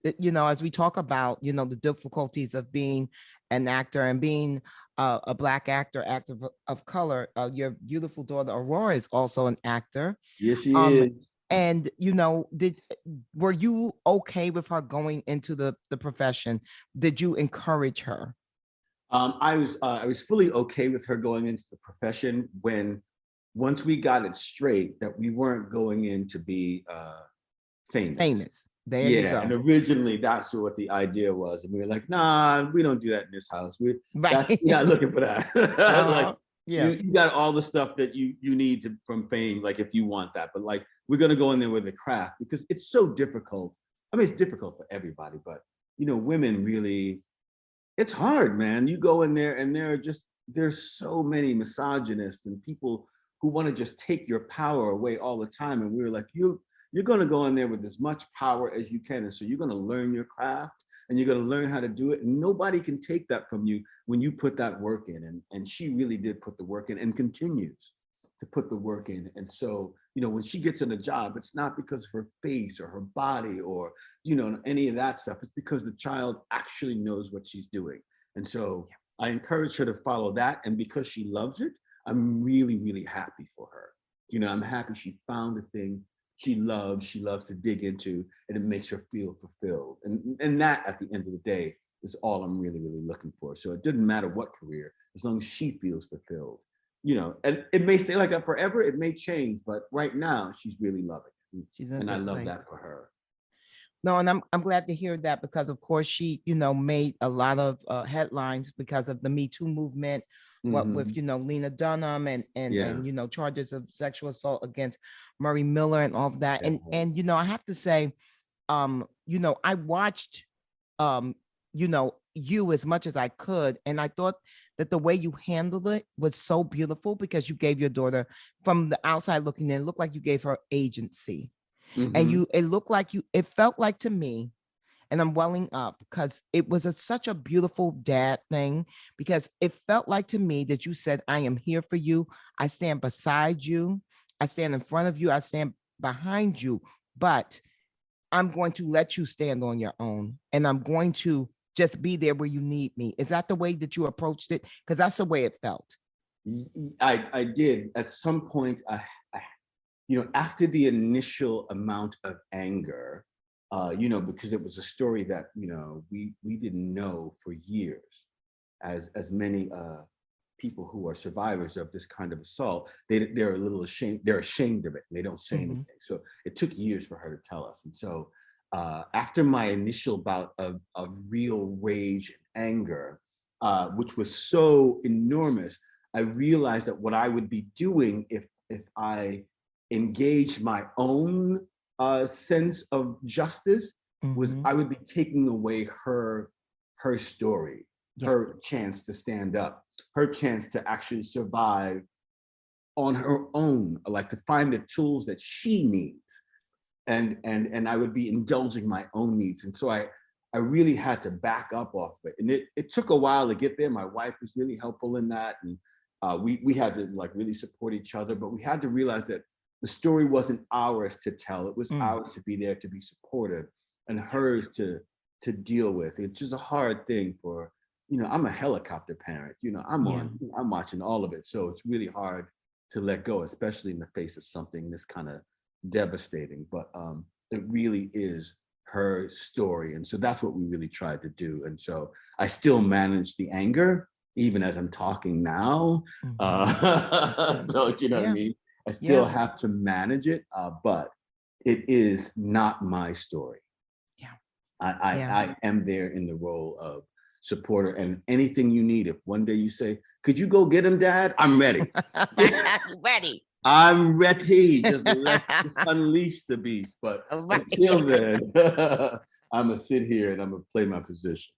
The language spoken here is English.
as we talk about, the difficulties of being an actor and being a Black actor of color, your beautiful daughter Aurora is also an actor. Yes, she Um, is. and were you okay with her going into the profession? Did you encourage her? I was fully okay with her going into the profession once we got it straight that we weren't going in to be famous. Famous. There you Yeah, go. and originally that's what the idea was, and we were like, "Nah, we don't do that in this house. We're Right. not looking for that." Like Yeah. you got all the stuff that you need from fame, like if you want that, but like we're gonna go in there with the craft because it's so difficult. I mean, it's difficult for everybody, but women really, it's hard, man. You go in there and there's so many misogynists and people who want to just take your power away all the time. And we were like, you're going to go in there with as much power as you can. And so you're going to learn your craft and you're going to learn how to do it. And nobody can take that from you when you put that work in. And she really did put the work in and continues to put the work in. And so, when she gets in a job, it's not because of her face or her body or, any of that stuff. It's because the child actually knows what she's doing. And so I encourage her to follow that. And because she loves it, I'm really, really happy for her. I'm happy she found a thing she loves to dig into, and it makes her feel fulfilled. And that, at the end of the day, is all I'm really, really looking for. So it didn't matter what career, as long as she feels fulfilled. And it may stay like that forever, it may change, but right now she's really loving it. And I love that for her. No, and I'm glad to hear that because of course she, made a lot of headlines because of the Me Too movement, what with Lena Dunham and charges of sexual assault against Murray Miller and all of that. And I have to say, I watched you as much as I could, and I thought that the way you handled it was so beautiful because you gave your daughter, from the outside looking in, it looked like you gave her agency. And it felt like to me, and I'm welling up because it was such a beautiful dad thing, because it felt like to me that you said, I am here for you. I stand beside you. I stand in front of you. I stand behind you, but I'm going to let you stand on your own. And I'm going to just be there where you need me. Is that the way that you approached it? Because that's the way it felt. I did. At some point, after the initial amount of anger, because it was a story that, we didn't know for years, as many people who are survivors of this kind of assault, they're a little ashamed. They're ashamed of it. And they don't say anything. So it took years for her to tell us. And so after my initial bout of real rage and anger, which was so enormous, I realized that what I would be doing if I engaged my own sense of justice was I would be taking away her story, her chance to stand up, her chance to actually survive on her own, like to find the tools that she needs. And I would be indulging my own needs. And so I really had to back up off it. And it took a while to get there. My wife was really helpful in that. And we had to really support each other, but we had to realize that the story wasn't ours to tell. It was ours to be there, to be supportive, and hers to deal with. It's just a hard thing for, I'm a helicopter parent, I'm watching all of it. So it's really hard to let go, especially in the face of something this kind of devastating, but it really is her story. And so that's what we really tried to do. And so I still manage the anger, even as I'm talking now. So, what I mean? I still have to manage it, but it is not my story. I am there in the role of supporter, and anything you need. If one day you say, could you go get him, Dad? I'm ready. Ready. I'm ready. Just unleash the beast. But until then, I'm gonna sit here and I'm gonna play my position.